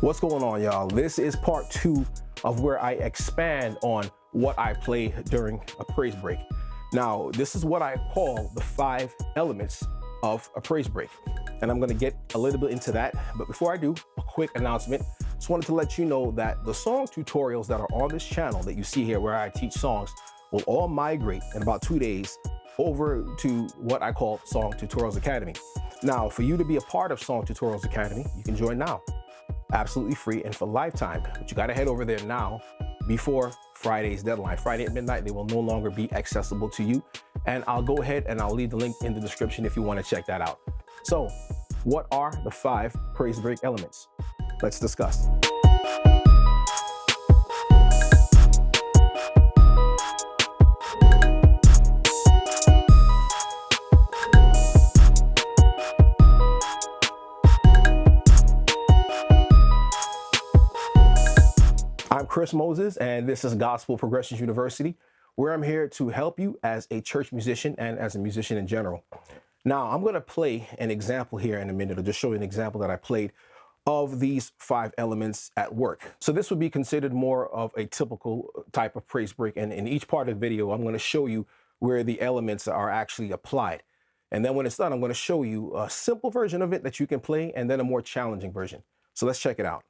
What's going on, y'all? This is part 2 of where I expand on what I play during a praise break. Now, this is what I call the 5 elements of a praise break. And I'm gonna get a little bit into that. But before I do, a quick announcement. Just wanted to let you know that the song tutorials that are on this channel that you see here where I teach songs will all migrate in about 2 days over to what I call Song Tutorials Academy. Now, for you to be a part of Song Tutorials Academy, you can join now. Absolutely free and for lifetime, but you got to head over there now before Friday's deadline. Friday at midnight, they will no longer be accessible to you. And I'll go ahead and I'll leave the link in the description if you want to check that out. So what are the 5 praise break elements? Let's discuss. I'm Chris Moses, and this is Gospel Progressions University, where I'm here to help you as a church musician and as a musician in general. Now, I'm going to play an example here in a minute. I'll just show you an example that I played of these 5 elements at work. So this would be considered more of a typical type of praise break. And in each part of the video, I'm going to show you where the elements are actually applied. And then when it's done, I'm going to show you a simple version of it that you can play and then a more challenging version. So let's check it out.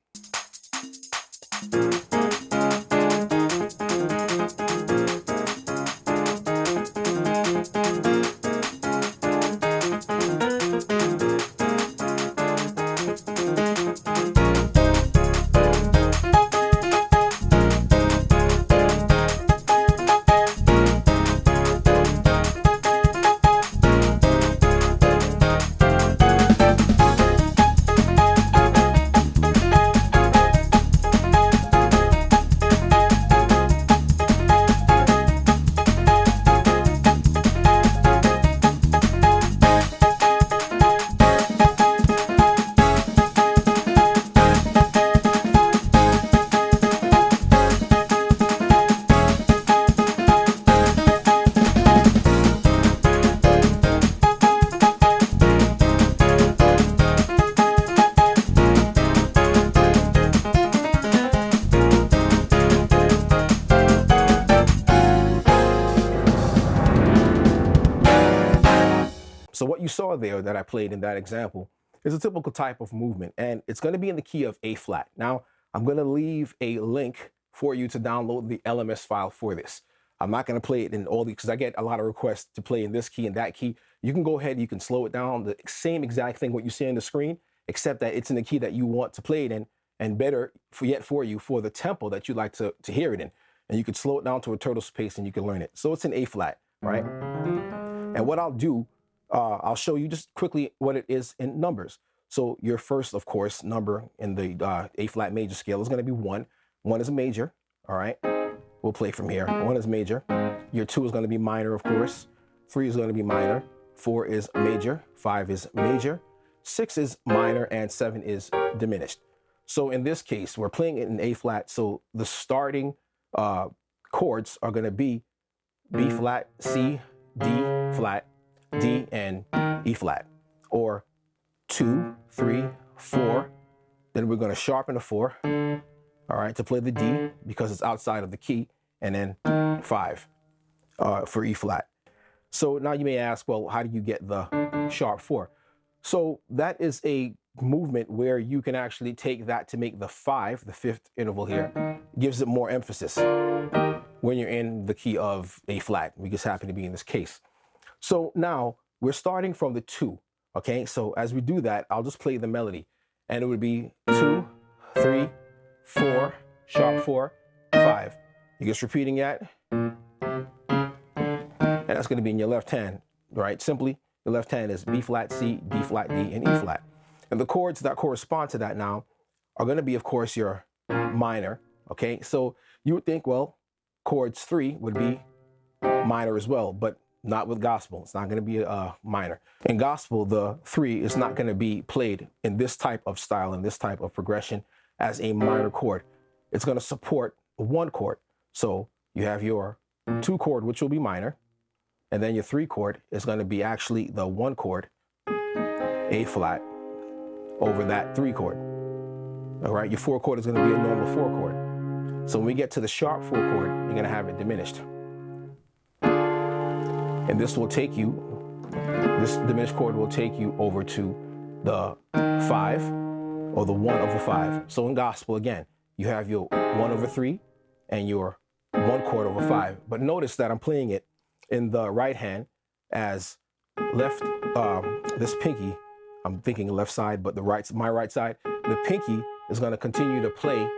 So what you saw there that I played in that example is a typical type of movement, and it's going to be in the key of A flat. Now, I'm going to leave a link for you to download the LMS file for this. I'm not going to play it in all these because I get a lot of requests to play in this key and that key. You can go ahead, you can slow it down, the same exact thing what you see on the screen, except that it's in the key that you want to play it in, and better for you for the tempo that you'd like to hear it in. And you can slow it down to a turtle's pace and you can learn it. So it's an A flat, right? And what I'll do, I'll show you just quickly what it is in numbers. So your first, of course, number in the A flat major scale is going to be 1. 1 is a major, all right? We'll play from here. 1 is major. Your 2 is going to be minor, of course. 3 is going to be minor. 4 is major. 5 is major. 6 is minor, and 7 is diminished. So in this case, we're playing it in A flat. So the starting chords are going to be B flat, C, D flat, D, and E flat, or 2, 3, 4. Then we're going to sharpen the 4, all right, to play the D because it's outside of the key, and then 5 for E flat. So now you may ask, well, how do you get the sharp 4? So that is a movement where you can actually take that to make the 5, the 5th interval here, gives it more emphasis when you're in the key of A flat. We just happen to be in this case. So now we're starting from the 2, okay? So as we do that, I'll just play the melody, and it would be 2, 3, 4, sharp 4, 5. You're just repeating that, and that's going to be in your left hand, right? Simply, your left hand is B flat, C, D flat, D, and E flat. And the chords that correspond to that now are going to be, of course, your minor, okay? So you would think, well, chords 3 would be minor as well, but not with gospel. It's not going to be a minor. In gospel, the 3 is not going to be played in this type of style, in this type of progression as a minor chord. It's going to support 1 chord. So you have your 2 chord, which will be minor, and then your 3 chord is going to be actually the 1 chord, A flat, over that 3 chord. All right, your 4 chord is going to be a normal 4 chord. So when we get to the sharp 4 chord, you're going to have it diminished. And this will take you, this diminished chord will take you over to the 5 or the 1 over 5. So in gospel, again, you have your 1 over 3 and your 1 chord over 5. But notice that I'm playing it in the right hand as left, this pinky, I'm thinking left side, but my right side, the pinky is going to continue to play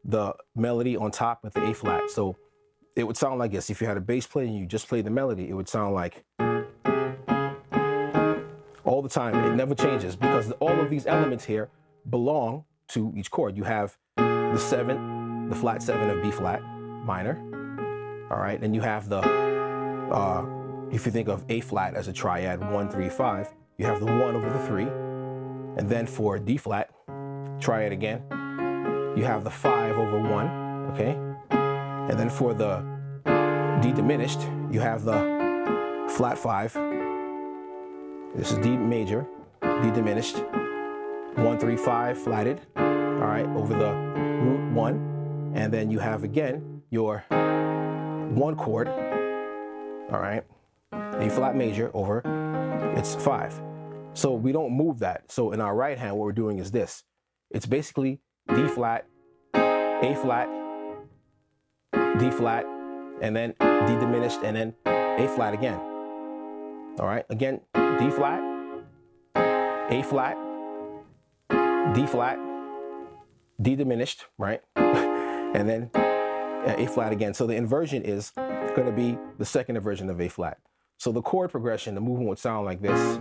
the melody on top with the A flat. So it would sound like this. If you had a bass player and you just played the melody, it would sound like all the time. It never changes because all of these elements here belong to each chord. You have the 7, the flat 7 of B flat minor. All right. And you have the, if you think of A flat as a triad, 1, 3, 5, you have the 1 over the 3. And then for D flat, triad again, you have the 5 over 1. Okay. And then for the D diminished, you have the flat 5. This is D major, D diminished, 1, 3, 5 flatted, all right, over the root 1. And then you have again your 1 chord, all right, A flat major over its 5. So we don't move that. So in our right hand, what we're doing is this. It's basically D flat, A flat, D flat, and then D diminished, and then A flat again. All right, again, D flat, A flat, D flat, D diminished, right? And then A flat again. So the inversion is going to be the second inversion of A flat. So the chord progression, the movement would sound like this.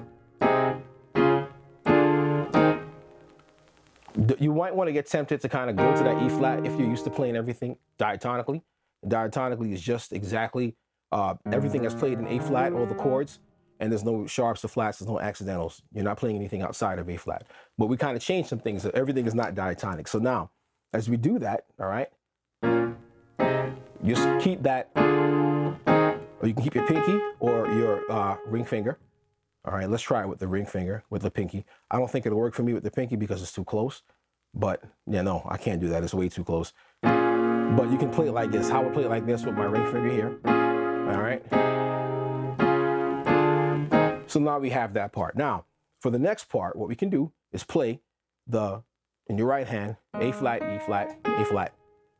You might want to get tempted to kind of go to that E flat if you're used to playing everything diatonically. Diatonically is just exactly everything that's played in A flat, all the chords, and there's no sharps or flats, there's no accidentals. You're not playing anything outside of A flat. But we kind of changed some things. So everything is not diatonic. So now, as we do that, all right, just keep that, or you can keep your pinky or your ring finger. All right, let's try it with the ring finger, with the pinky. I don't think it'll work for me with the pinky because it's too close. But, yeah, no, I can't do that. It's way too close. But you can play it like this. I would play it like this with my ring finger here. All right. So now we have that part. Now, for the next part, what we can do is play in your right hand, A flat, E flat, A flat.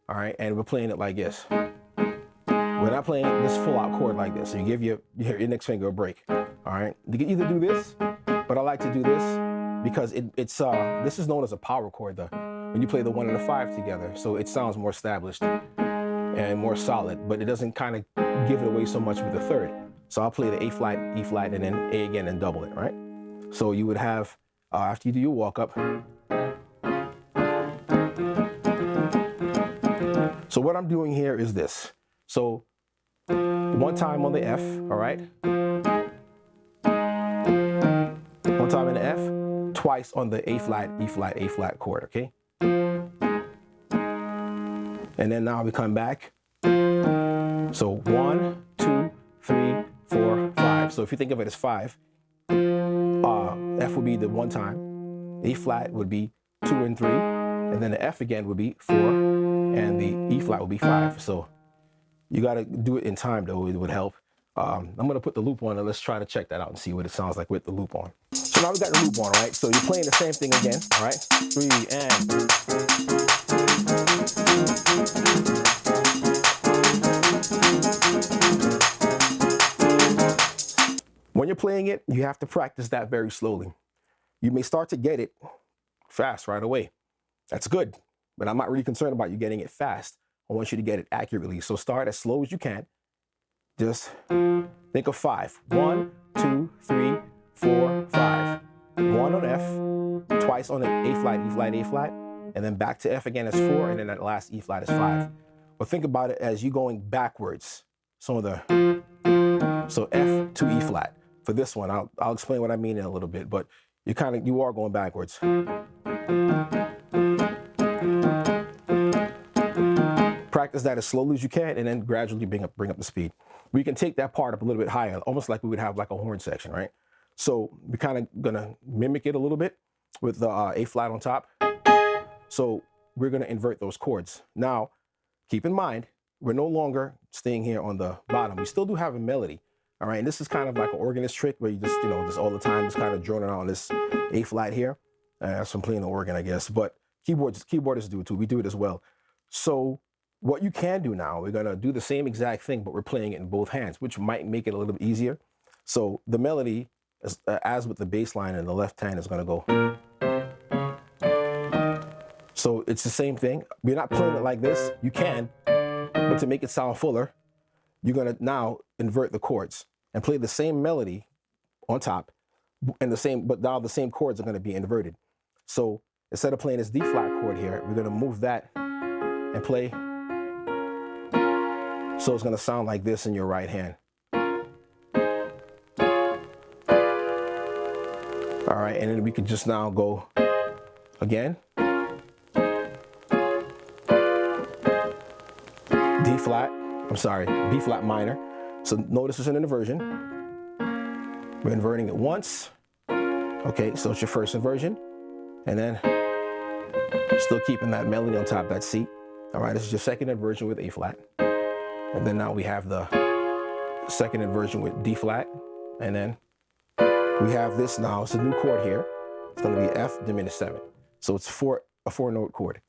All right, and we're playing it like this. We're not playing this full out chord like this. So you give your index finger a break. All right, you can either do this, but I like to do this because this is known as a power chord when you play the 1 and the 5 together. So it sounds more established and more solid, but it doesn't kind of give it away so much with the third. So I'll play the A flat, E flat, and then A again and double it, right? So you would have, after you do your walk up. So what I'm doing here is this. So 1 time on the F, all right? 1 time in the F, twice on the A flat, E flat, A flat chord, okay? And then now we come back. So 1, 2, 3, 4, 5. So if you think of it as 5, F would be the 1 time, A flat would be 2 and 3, and then the F again would be 4, and the E flat would be 5. So you got to do it in time though, it would help. I'm going to put the loop on and let's try to check that out and see what it sounds like with the loop on. So now we got the loop on, right? So you're playing the same thing again, all right? 3 and... When you're playing it, you have to practice that very slowly. You may start to get it fast right away. That's good, but I'm not really concerned about you getting it fast. I want you to get it accurately. So start as slow as you can. Just think of 5. 1, 2, 3, 4, 5. 1 on F, twice on the A flat, E flat, A flat, and then back to F again as 4, and then that last E flat is 5. But think about it as you going backwards. So F to E flat. For this one, I'll explain what I mean in a little bit, but you are going backwards. Practice that as slowly as you can, and then gradually bring up the speed. We can take that part up a little bit higher, almost like we would have like a horn section, right? So we're kind of gonna mimic it a little bit with the A flat on top. So we're going to invert those chords. Now, keep in mind, we're no longer staying here on the bottom. We still do have a melody. All right, and this is kind of like an organist trick where you just, just all the time, just kind of droning on this A flat here. That's from playing the organ, I guess. But keyboardists do it too. We do it as well. So what you can do now, we're going to do the same exact thing, but we're playing it in both hands, which might make it a little bit easier. So the melody, as with the bass line in the left hand, is going to go. So it's the same thing. We're not playing it like this. You can, but to make it sound fuller, you're going to now invert the chords and play the same melody on top, and but now the same chords are going to be inverted. So instead of playing this D flat chord here, we're going to move that and play. So it's going to sound like this in your right hand. All right, and then we could just now go again. B flat minor. So notice it's an inversion. We're inverting it once. Okay, so it's your first inversion. And then still keeping that melody on top of that C. All right, this is your second inversion with A flat. And then now we have the second inversion with D flat. And then we have this now, it's a new chord here. It's gonna be F diminished 7. So it's a 4-note chord.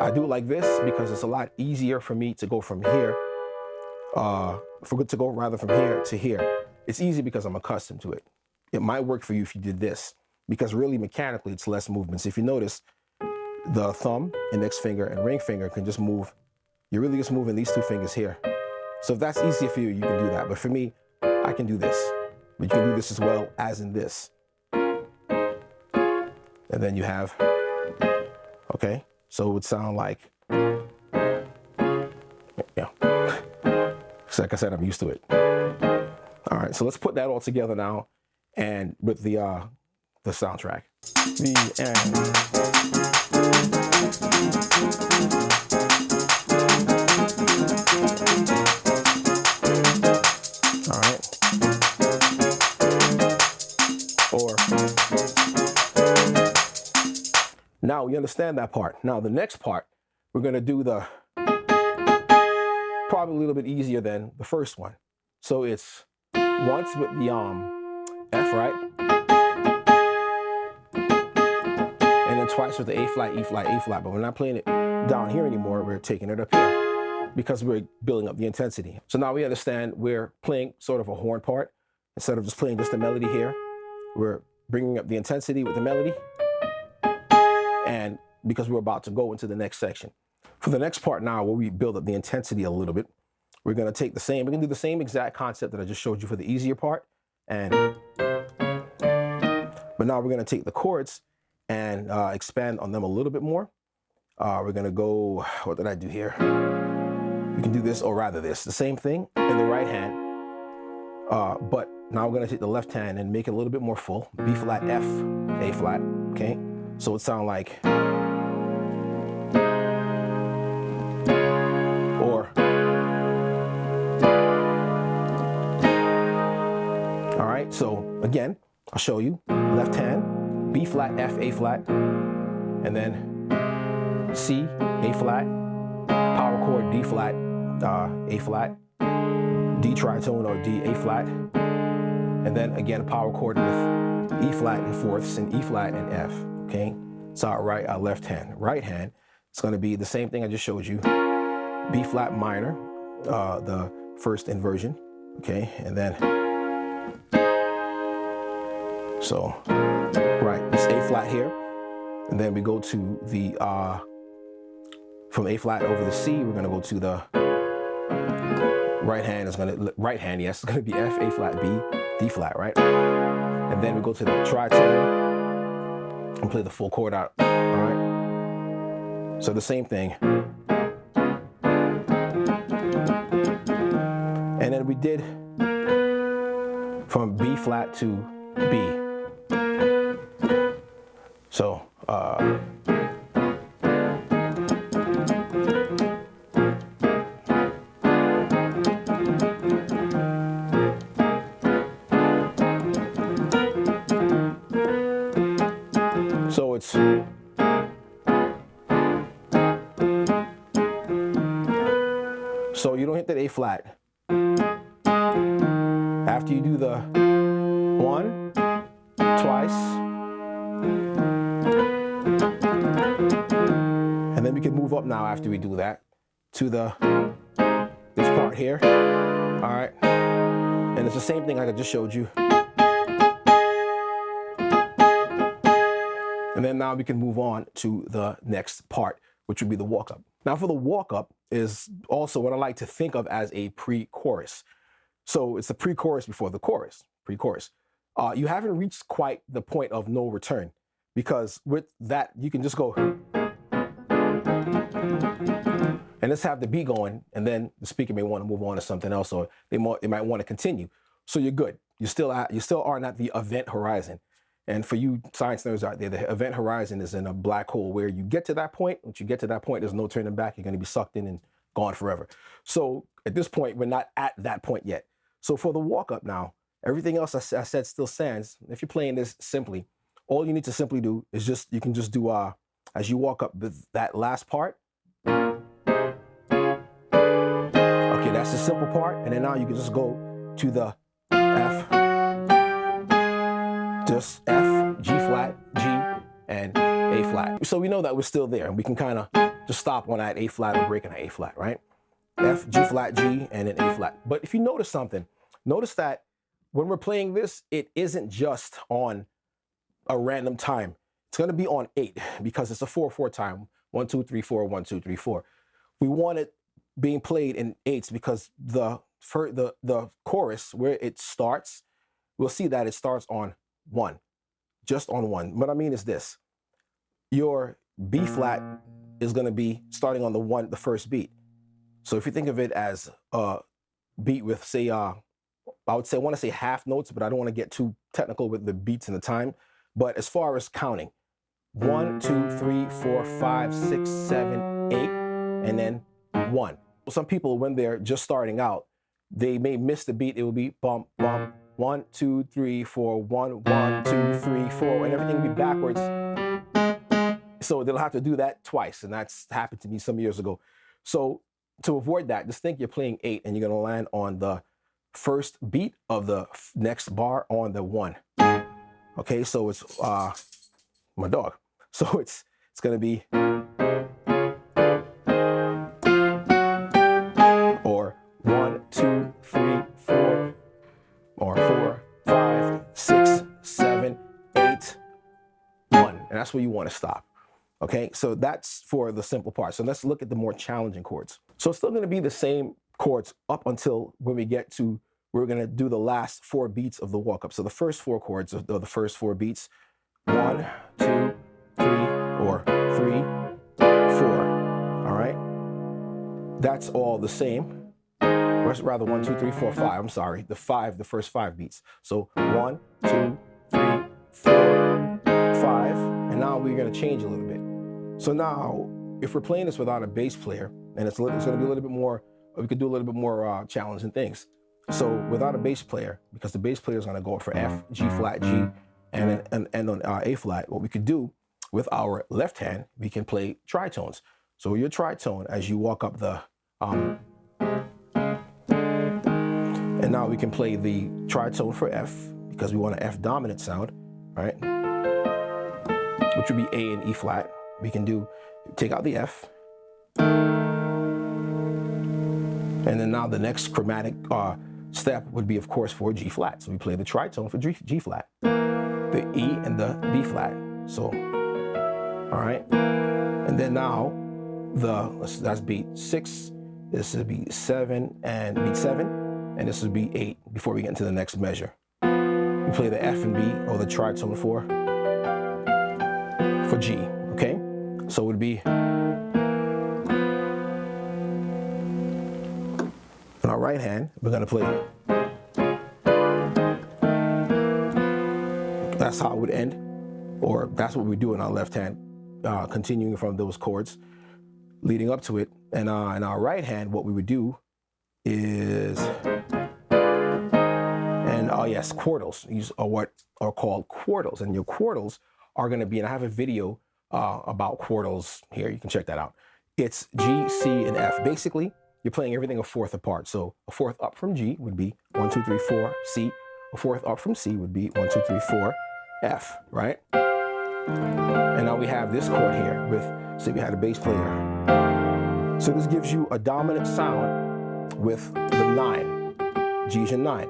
I do it like this because it's a lot easier for me to go from here, rather from here to here. It's easy because I'm accustomed to it. It might work for you if you did this, because really mechanically it's less movements. If you notice, the thumb, index finger, and ring finger can just move. You're really just moving these two fingers here. So if that's easier for you, you can do that. But for me, I can do this. But you can do this as well as in this. And then you have, okay? So it would sound like, yeah. So like I said, I'm used to it. All right, so let's put that all together now, and with the soundtrack. The end. All right. Now we understand that part. Now the next part, we're going to do the probably a little bit easier than the first one. So it's once with the F, right? And then twice with the A flat, E flat, A flat. But we're not playing it down here anymore. We're taking it up here because we're building up the intensity. So now we understand we're playing sort of a horn part. Instead of just playing just the melody here, we're bringing up the intensity with the melody. And because we're about to go into the next section. For the next part now, where we build up the intensity a little bit, we're going to do the same exact concept that I just showed you for the easier part. But now we're going to take the chords and expand on them a little bit more. We're going to go, what did I do here? We can do this, or rather this, the same thing in the right hand. But now we're going to take the left hand and make it a little bit more full. B flat, F, A flat, okay? So it sounds like, or, all right, so again, I'll show you. Left hand, B flat, F, A flat, and then C, A flat, power chord, D flat, A flat, D tritone or D, A flat, and then again, a power chord with E flat and fourths and E flat and F. Okay, so our left hand. Right hand, it's going to be the same thing I just showed you. B flat minor, the first inversion. Okay, and then, so, right, it's A flat here. And then we go to the, from A flat over the C, we're going to go to the right hand. Yes, it's going to be F, A flat, B, D flat, right? And then we go to the tritone and play the full chord out, all right? So the same thing. And then we did from B flat to B. So, So you don't hit that A flat. After you do the 1, twice, and then we can move up now after we do that to this part here. All right, and it's the same thing like I just showed you. And then now we can move on to the next part, which would be the walk up. Now for the walk up is also what I like to think of as a pre-chorus. So it's the pre-chorus before the chorus, pre-chorus. You haven't reached quite the point of no return, because with that, you can just go and let's have the beat going, and then the speaker may want to move on to something else, or they might want to continue. So you're good. You still aren't at the event horizon. And for you science nerds out there, the event horizon is in a black hole where you get to that point. Once you get to that point, there's no turning back. You're going to be sucked in and gone forever. So at this point, we're not at that point yet. So for the walk up now, everything else I said still stands. If you're playing this simply, all you need to simply do is you can just do, as you walk up that last part. Okay, that's the simple part. And then now you can just go to the F. Just F, G flat, G, and A flat. So we know that we're still there, and we can kind of just stop on that A flat or break on that A flat, right? F, G flat, G, and then A flat. But if you notice something, notice that when we're playing this, it isn't just on a random time. It's going to be on 8 because it's a 4/4 time. 1, 2, 3, 4, 1, 2, 3, 4. We want it being played in 8s because the chorus where it starts, we'll see that it starts on 1, just on 1. What I mean is this: your B flat is going to be starting on the first beat. So if you think of it as a beat with, say, I want to say half notes, but I don't want to get too technical with the beats and the time. But as far as counting, 1, 2, 3, 4, 5, 6, 7, 8, and then 1. Some people, when they're just starting out, they may miss the beat. It will be bump, bump, 1, 2, 3, 4, 1, 1, 2, 3, 4, and everything will be backwards. So they'll have to do that twice, and that's happened to me some years ago. So to avoid that, just think you're playing 8, and you're going to land on the first beat of the next bar on the 1. Okay, so it's my dog. So it's going to be, or 1, 2, 3, 4, or 4, 5, 6, 7, 8, 1. And that's where you want to stop. Okay, so that's for the simple part. So let's look at the more challenging chords. So it's still going to be the same chords up until when we get to, we're going to do the last 4 beats of the walk up. So the first 4 chords are the first 4 beats. 1, 2, 3, or 3, 4. All right, that's all the same. Or rather 1, 2, 3, 4, 5. I'm sorry, the first 5 beats. So 1, 2, 3, 4, 5, and now we're going to change a little bit. So now, if we're playing this without a bass player, and it's going to be a little bit more, we could do a little bit more challenging things. So without a bass player, because the bass player is going to go for F, G flat, G, and on A flat, what we could do with our left hand, we can play tritones. So your tritone as you walk up the, and now we can play the tritone for F, because we want an F dominant sound, right? Which would be A and E flat. We can take out the F. And then now the next chromatic step would be, of course, for G flat. So we play the tritone for G flat, the E and the B flat. So, all right. And then now that's beat 6. This would be 7 and beat 7. And this would be 8 before we get into the next measure. We play the F and B, or the tritone for G, okay? So it would be, on our right hand, we're gonna play. That's how it would end, or that's what we do in our left hand, continuing from those chords, leading up to it. And in our right hand, what we would do is, yes, quartals. These are what are called quartals, and your quartals are going to be, and I have a video about quartals here. You can check that out. It's G, C, and F. Basically, you're playing everything a fourth apart. So a fourth up from G would be 1, 2, 3, 4, C. A fourth up from C would be 1, 2, 3, 4, F, right? And now we have this chord here with, say we had a bass player. So this gives you a dominant sound with the 9. G's your 9.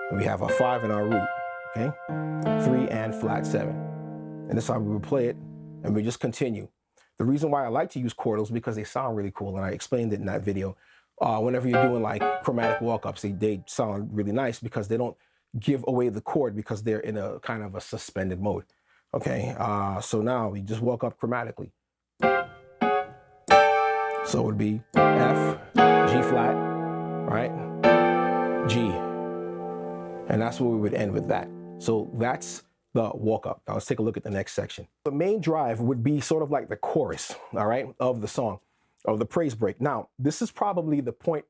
And we have a 5 in our root, okay? 3 and flat 7. And this is how we would play it, and we just continue. The reason why I like to use chordals is because they sound really cool, and I explained it in that video. Whenever you're doing like chromatic walk-ups, they sound really nice because they don't give away the chord because they're in a kind of a suspended mode. Okay, so now we just walk up chromatically. So it would be F, G flat, right? G. And that's where we would end with that. So that's the walk up. Now let's take a look at the next section. The main drive would be sort of like the chorus, all right, of the song, of the praise break. Now, this is probably the point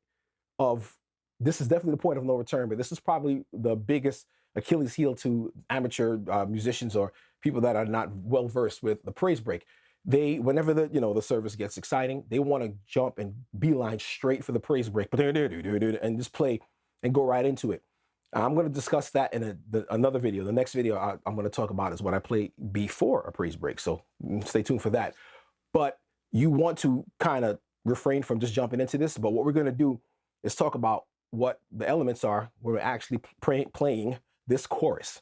of, this is definitely the point of no return, but this is probably the biggest Achilles heel to amateur musicians or people that are not well versed with the praise break. They, whenever the service gets exciting, they want to jump and beeline straight for the praise break, and just play and go right into it. I'm going to discuss that in another video. The next video I'm going to talk about is what I play before a praise break. So stay tuned for that. But you want to kind of refrain from just jumping into this. But what we're going to do is talk about what the elements are when we're actually playing this chorus.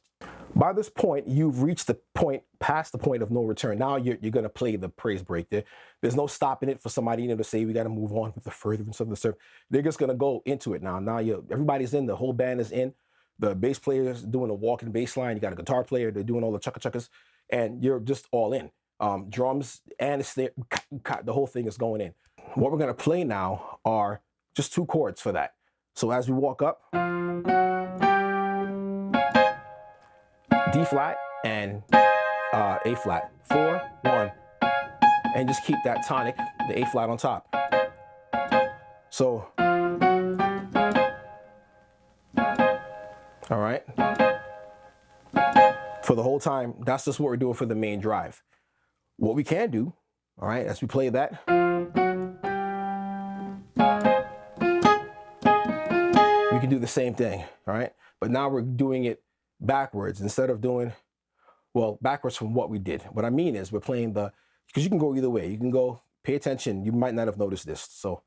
By this point, you've reached the point, past the point of no return. Now you're going to play the praise break. There's no stopping it for somebody to say we got to move on with the furtherance of the service. They're just going to go into it now. Now everybody's in, the whole band is in. The bass player is doing a walking bass line. You got a guitar player, they're doing all the chukka-chukkas, and you're just all in. Drums and snare, the whole thing is going in. What we're going to play now are just 2 chords for that. So as we walk up, D flat and A flat, 4, 1, and just keep that tonic, the A flat on top. So, all right, for the whole time, that's just what we're doing for the main drive. What we can do, all right, as we play that, we can do the same thing, all right? But now we're doing it backwards instead of doing, well, backwards from what we did. What I mean is we're playing because you can go either way. You can go, pay attention, you might not have noticed this, so.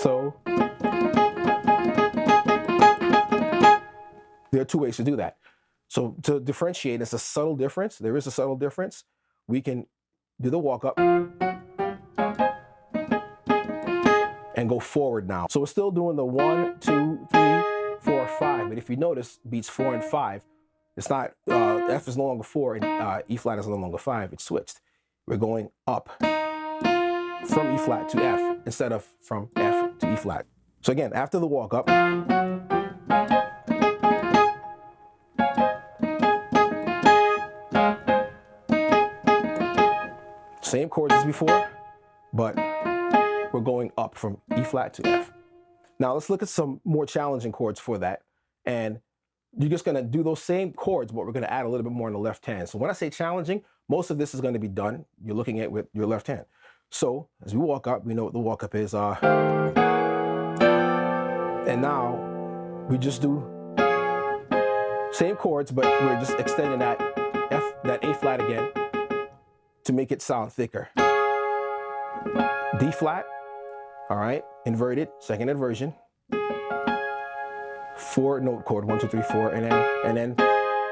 So, there are 2 ways to do that. So to differentiate, it's a subtle difference. There is a subtle difference. We can do the walk up and go forward now. So we're still doing the 1, 2, 3, 4, 5. But if you notice, beats 4 and 5, it's not, F is no longer 4 and E flat is no longer 5. It's switched. We're going up from E flat to F instead of from F to E flat. So again, after the walk up, same chords as before, but we're going up from E flat to F. Now let's look at some more challenging chords for that. And you're just gonna do those same chords, but we're gonna add a little bit more in the left hand. So when I say challenging, most of this is gonna be done, you're looking at with your left hand. So as we walk up, we know what the walk up is. And now we just do same chords, but we're just extending that A flat again to make it sound thicker. D flat, all right, inverted, second inversion. 4 note chord, 1, 2, 3, 4, and then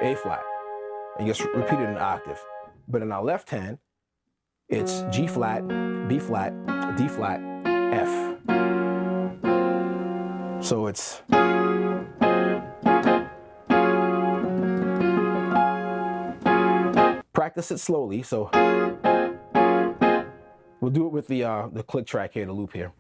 A flat. And you just repeat it in an octave. But in our left hand, it's G flat, B flat, D flat, F. So it's practice it slowly. So we'll do it with the click track here, the loop here.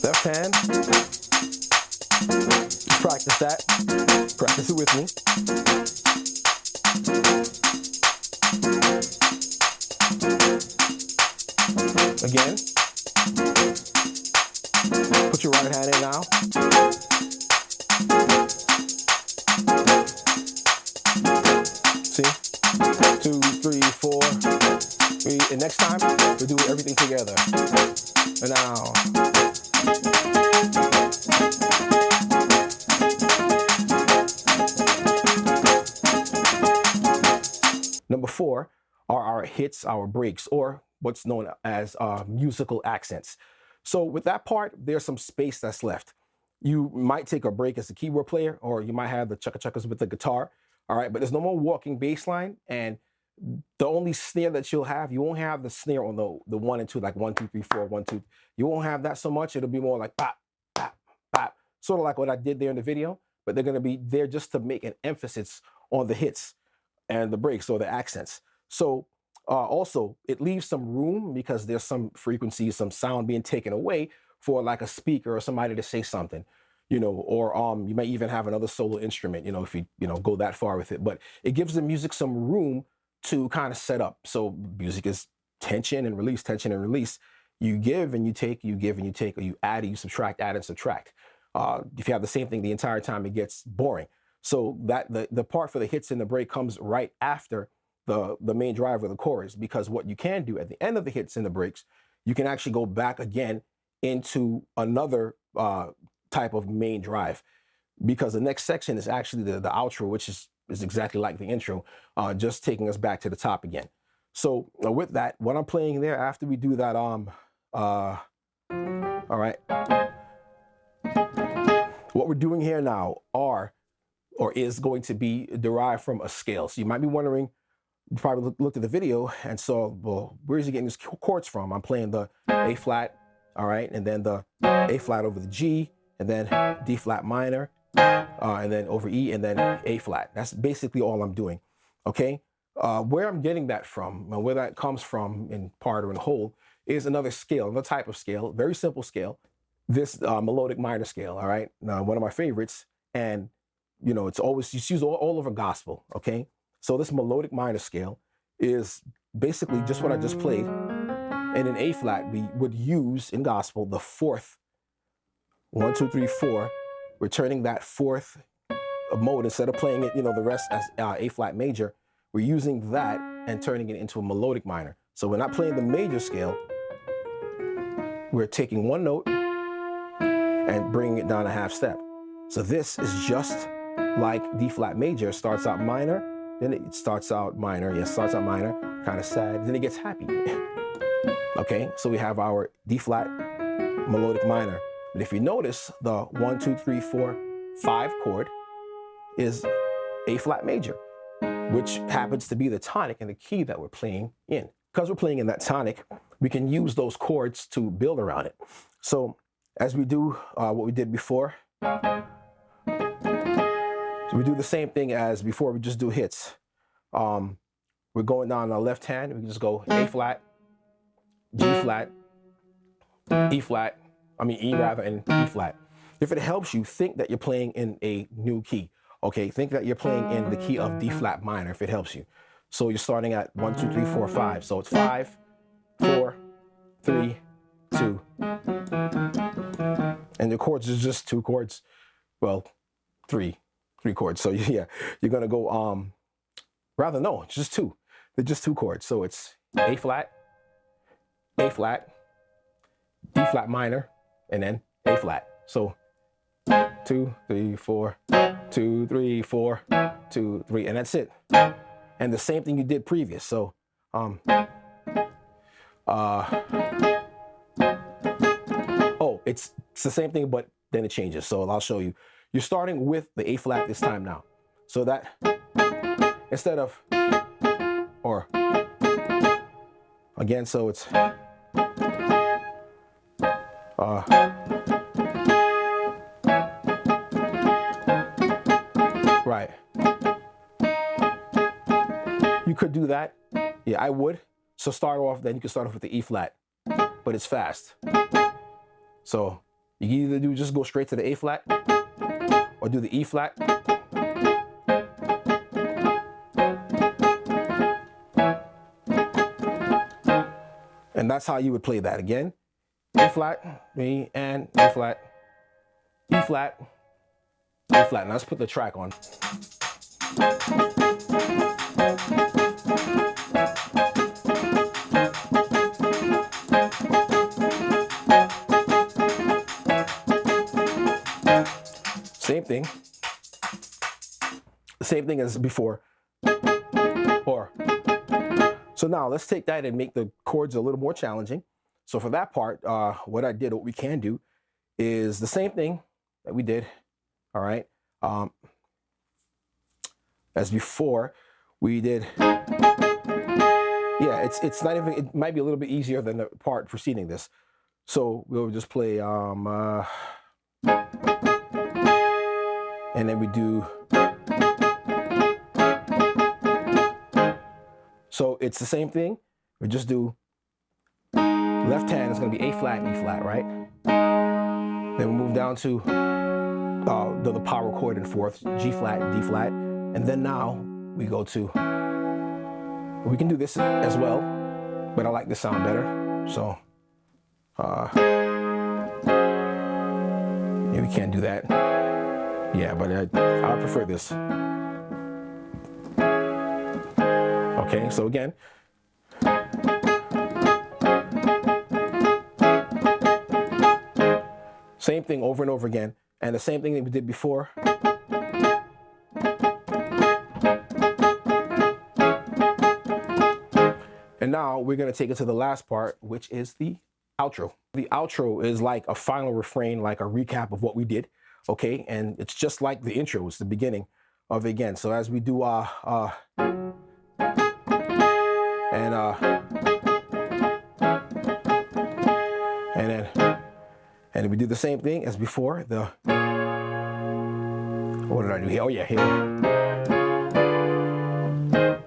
Left hand. Practice that. Practice it with me. Again. Put your right hand in now. See? 2, 3, 4. And next time, we'll do everything together. And now. Number 4 are our hits, our breaks, or what's known as musical accents. So with that part, there's some space that's left. You might take a break as a keyboard player, or you might have the chukka-chukkas with the guitar, all right? But there's no more walking bass line, and the only snare that you'll have, you won't have the snare on the 1 and 2, like 1, 2, 3, 4, 1, 2. You won't have that so much. It'll be more like bop, bop, bop, sort of like what I did there in the video, but they're gonna be there just to make an emphasis on the hits and the breaks or the accents. So also, it leaves some room because there's some frequencies, some sound being taken away for like a speaker or somebody to say something, you know, or you might even have another solo instrument, you know, if you go that far with it. But it gives the music some room to kind of set up. So music is tension and release, tension and release. You give and you take, you give and you take, or you add and you subtract, add and subtract. If you have the same thing the entire time, it gets boring. So that the part for the hits and the break comes right after the main drive or the chorus, because what you can do at the end of the hits and the breaks, you can actually go back again into another type of main drive, because the next section is actually the outro, which is exactly like the intro, just taking us back to the top again. So with that, what I'm playing there after we do that, all right, what we're doing here now is going to be derived from a scale. So you might be wondering, you probably looked at the video and saw, well, where is he getting these chords from? I'm playing the A flat, all right, and then the A flat over the G, and then D flat minor, and then over E, and then A flat. That's basically all I'm doing, okay? Where I'm getting that from, where that comes from in part or in whole, is another scale, another type of scale, very simple scale, this melodic minor scale, all right? Now, one of my favorites, and you know, it's used all over gospel, okay? So this melodic minor scale is basically just what I just played. And in A flat, we would use in gospel the fourth, 1, 2, 3, 4, returning that fourth mode instead of playing it, you know, the rest as A flat major. We're using that and turning it into a melodic minor. So we're not playing the major scale. We're taking one note and bringing it down a half step. So this is just like D flat major. Starts out minor, then it starts out minor. Yes, starts out minor, kind of sad, then it gets happy. Okay, so we have our D flat melodic minor. But if you notice, the 1, 2, 3, 4, 5 chord is A flat major, which happens to be the tonic and the key that we're playing in. Because we're playing in that tonic, we can use those chords to build around it. So as we do what we did before, so we do the same thing as before, we just do hits. We're going down our left hand, we can just go A flat, G flat, E flat, E rather, and E flat. If it helps you, think that you're playing in a new key. Okay, think that you're playing in the key of D flat minor if it helps you. So you're starting at 1, 2, 3, 4, 5. So it's 5, 4, 3, 2. And the chords is just 2 chords. Well, 3 chords. So yeah, you're gonna go, rather no, it's just 2. They're just 2 chords. So it's A flat, D flat minor, and then A flat. So 2, 3, 4, 2, 3, 4, 2, 3, and that's it. And the same thing you did previous. So oh, it's the same thing, but then it changes. So I'll show you. You're starting with the A flat this time now. So that instead of, or again, so it's right. You could do that. Yeah, I would. So start off, then you can start off with the E flat, but it's fast. So you can either just go straight to the A flat or do the E flat. And that's how you would play that. Again, A flat, E, and A flat, E flat, E flat. Now let's put the track on. Same thing. Same thing as before. Or. So now let's take that and make the chords a little more challenging. So for that part, what we can do is the same thing that we did. All right. As before, we did. Yeah, it's not even. It might be a little bit easier than the part preceding this. So we'll just play. And then we do. So it's the same thing. We just do left hand is going to be A flat and E flat, right? Then we move down to the power chord in fourth, G flat and D flat. And then now we go to, we can do this as well, but I like this sound better. So, yeah, we can't do that. Yeah, but I prefer this. Okay, so again. Same thing over and over again. And the same thing that we did before. And now we're going to take it to the last part, which is the outro. The outro is like a final refrain, like a recap of what we did. Okay, and it's just like the intro. It's the beginning of it again. So as we do and we do the same thing as before. What did I do here? Oh yeah, here.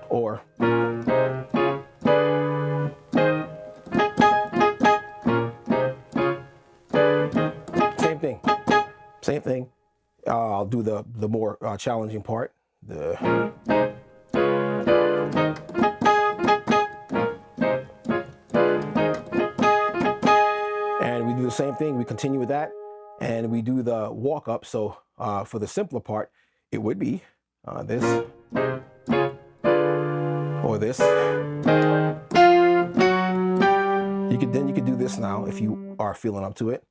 Or same thing. I'll do the more challenging part. And we do the same thing. We continue with that, and we do the walk up. So for the simpler part, it would be this or this. You could do this now if you are feeling up to it.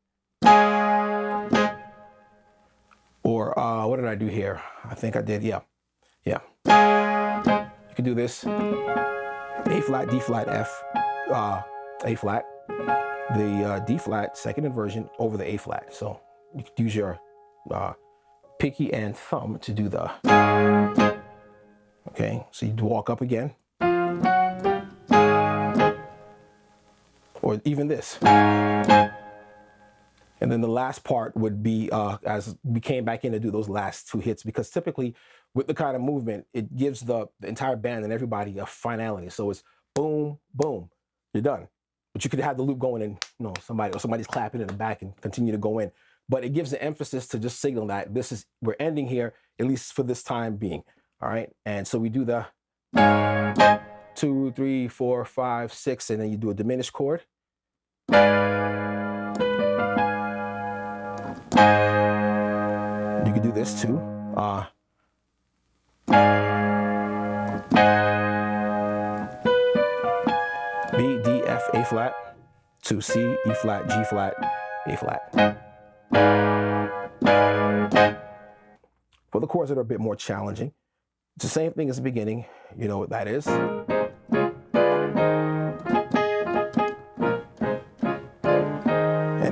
Or what did I do here? I think I did, yeah. You can do this. A flat, D flat, F, A flat. The D flat, second inversion over the A flat. So you could use your pinky and thumb to do the. Okay, so you walk up again. Or even this. And then the last part would be as we came back in to do those last two hits, because typically with the kind of movement, it gives the entire band and everybody a finality. So it's boom, boom, you're done. But you could have the loop going and somebody's clapping in the back and continue to go in. But it gives the emphasis to just signal that we're ending here, at least for this time being. All right. And so we do the 2, 3, 4, 5, 6, and then you do a diminished chord. You could do this too. B, D, F, A flat, to C, E flat, G flat, A flat. For the chords that are a bit more challenging, it's the same thing as the beginning. You know what that is. And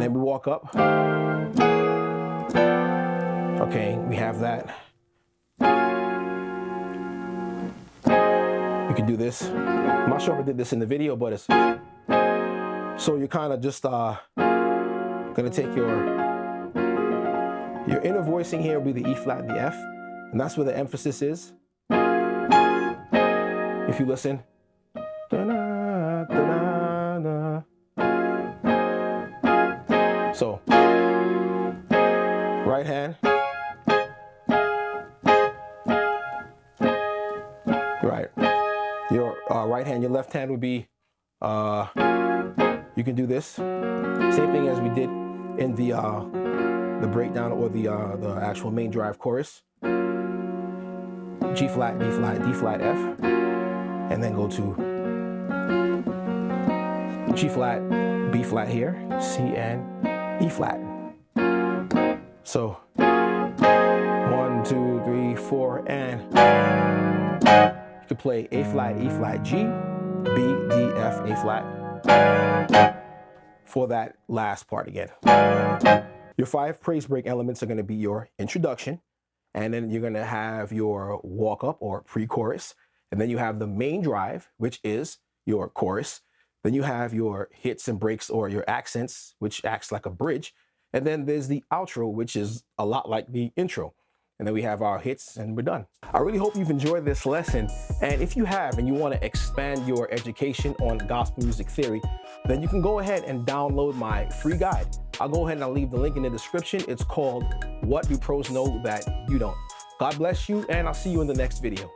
then we walk up. Okay, we have that. You can do this. I'm not sure if I did this in the video, but it's so you're kind of just gonna take your inner voicing here will be the E flat and the F, and that's where the emphasis is. If you listen. So right hand. Right. Your right hand, your left hand would be You can do this. Same thing as we did in the breakdown or the actual main drive chorus. G flat, D flat, D flat, F, and then go to G flat, B flat here, C and E flat. So 1, 2, 3, 4, and you can play A flat, E flat, G, B, D, F, A flat for that last part again. Your 5 praise break elements are going to be your introduction, and then you're going to have your walk up or pre-chorus, and then you have the main drive, which is your chorus. Then you have your hits and breaks or your accents, which acts like a bridge. And then there's the outro, which is a lot like the intro. And then we have our hits and we're done. I really hope you've enjoyed this lesson. And if you have and you want to expand your education on gospel music theory, then you can go ahead and download my free guide. I'll go ahead and I'll leave the link in the description. It's called What Do Pros Know That You Don't? God bless you, and I'll see you in the next video.